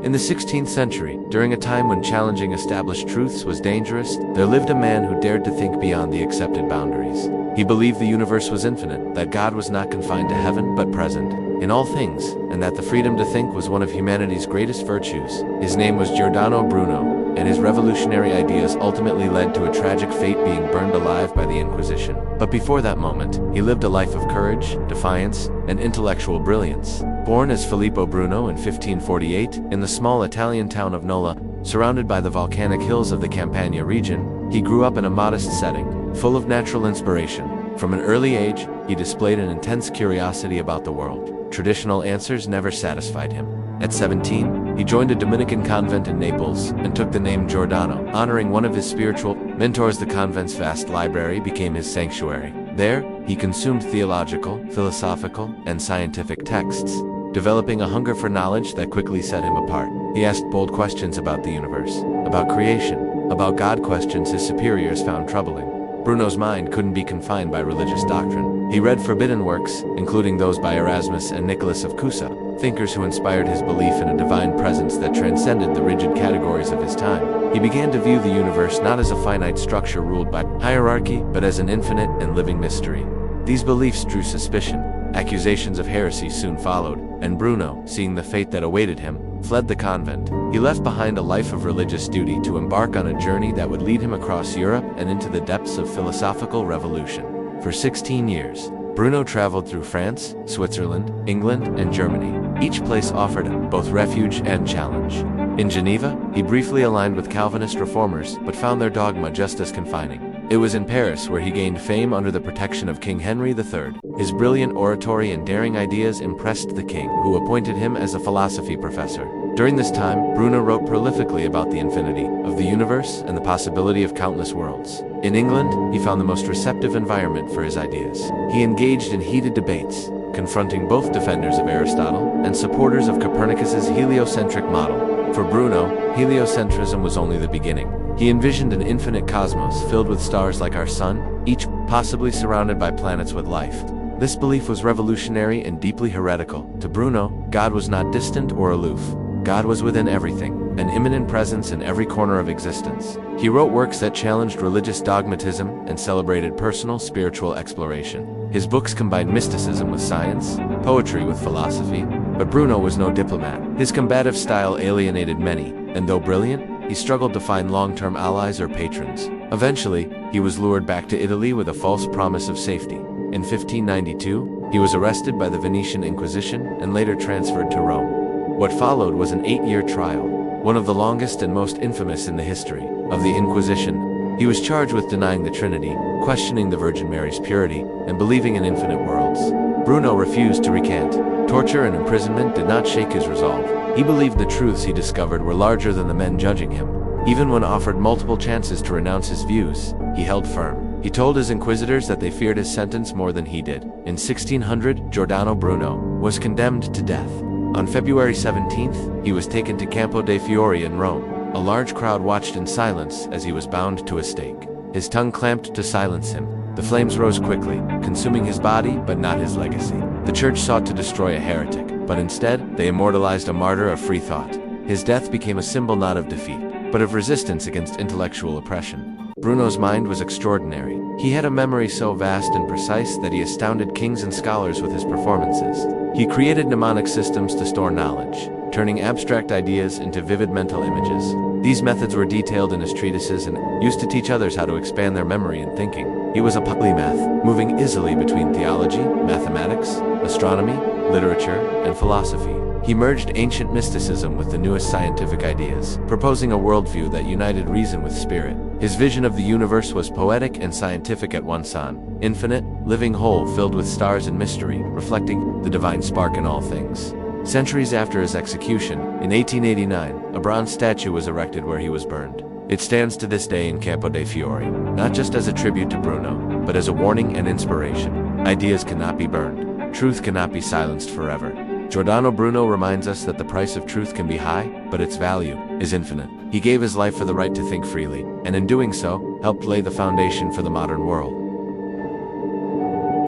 In the 16th century, during a time when challenging established truths was dangerous, there lived a man who dared to think beyond the accepted boundaries. He believed the universe was infinite, that God was not confined to heaven but present in all things, and that the freedom to think was one of humanity's greatest virtues. His name was Giordano Bruno, and his revolutionary ideas ultimately led to a tragic fate, being burned alive by the Inquisition. But before that moment, he lived a life of courage, defiance, and intellectual brilliance. Born as Filippo Bruno in 1548, in the small Italian town of Nola, surrounded by the volcanic hills of the Campania region, he grew up in a modest setting, full of natural inspiration. From an early age, he displayed an intense curiosity about the world. Traditional answers never satisfied him. At 17, he joined a Dominican convent in Naples and took the name Giordano, honoring one of his spiritual mentors. The convent's vast library became his sanctuary. There, he consumed theological, philosophical, and scientific texts, developing a hunger for knowledge that quickly set him apart. He asked bold questions about the universe, about creation, about God, questions his superiors found troubling. Bruno's mind couldn't be confined by religious doctrine. He read forbidden works, including those by Erasmus and Nicholas of Cusa, thinkers who inspired his belief in a divine presence that transcended the rigid categories of his time. He began to view the universe not as a finite structure ruled by hierarchy, but as an infinite and living mystery. These beliefs drew suspicion. Accusations of heresy soon followed, and Bruno, seeing the fate that awaited him, fled the convent. He left behind a life of religious duty to embark on a journey that would lead him across Europe and into the depths of philosophical revolution. For 16 years, Bruno traveled through France, Switzerland, England, and Germany. Each place offered both refuge and challenge. In Geneva, he briefly aligned with Calvinist reformers, but found their dogma just as confining. It was in Paris where he gained fame under the protection of King Henry III. His brilliant oratory and daring ideas impressed the king, who appointed him as a philosophy professor. During this time, Bruno wrote prolifically about the infinity of the universe and the possibility of countless worlds. In England, he found the most receptive environment for his ideas. He engaged in heated debates, confronting both defenders of Aristotle and supporters of Copernicus's heliocentric model. For Bruno, heliocentrism was only the beginning. He envisioned an infinite cosmos filled with stars like our sun, each possibly surrounded by planets with life. This belief was revolutionary and deeply heretical. To Bruno, God was not distant or aloof. God was within everything, an immanent presence in every corner of existence. He wrote works that challenged religious dogmatism and celebrated personal spiritual exploration. His books combined mysticism with science, poetry with philosophy, but Bruno was no diplomat. His combative style alienated many, and though brilliant, he struggled to find long-term allies or patrons. Eventually, he was lured back to Italy with a false promise of safety. In 1592, he was arrested by the Venetian Inquisition and later transferred to Rome. What followed was an 8-year trial, one of the longest and most infamous in the history of the Inquisition. He was charged with denying the Trinity, questioning the Virgin Mary's purity, and believing in infinite worlds. Bruno refused to recant. Torture and imprisonment did not shake his resolve. He believed the truths he discovered were larger than the men judging him. Even when offered multiple chances to renounce his views, he held firm. He told his inquisitors that they feared his sentence more than he did. In 1600, Giordano Bruno was condemned to death. On February 17th, he was taken to Campo dei Fiori in Rome. A large crowd watched in silence as he was bound to a stake. His tongue clamped to silence him. The flames rose quickly, consuming his body but not his legacy. The church sought to destroy a heretic, but instead, they immortalized a martyr of free thought. His death became a symbol not of defeat, but of resistance against intellectual oppression. Bruno's mind was extraordinary. He had a memory so vast and precise that he astounded kings and scholars with his performances. He created mnemonic systems to store knowledge, turning abstract ideas into vivid mental images. These methods were detailed in his treatises and used to teach others how to expand their memory and thinking. He was a polymath, moving easily between theology, mathematics, astronomy, literature, and philosophy. He merged ancient mysticism with the newest scientific ideas, proposing a worldview that united reason with spirit. His vision of the universe was poetic and scientific at once, an infinite, living whole filled with stars and mystery, reflecting the divine spark in all things. Centuries after his execution, in 1889, a bronze statue was erected where he was burned. It stands to this day in Campo dei Fiori, not just as a tribute to Bruno, but as a warning and inspiration. Ideas cannot be burned. Truth cannot be silenced forever. Giordano Bruno reminds us that the price of truth can be high, but its value is infinite. He gave his life for the right to think freely, and in doing so, helped lay the foundation for the modern world.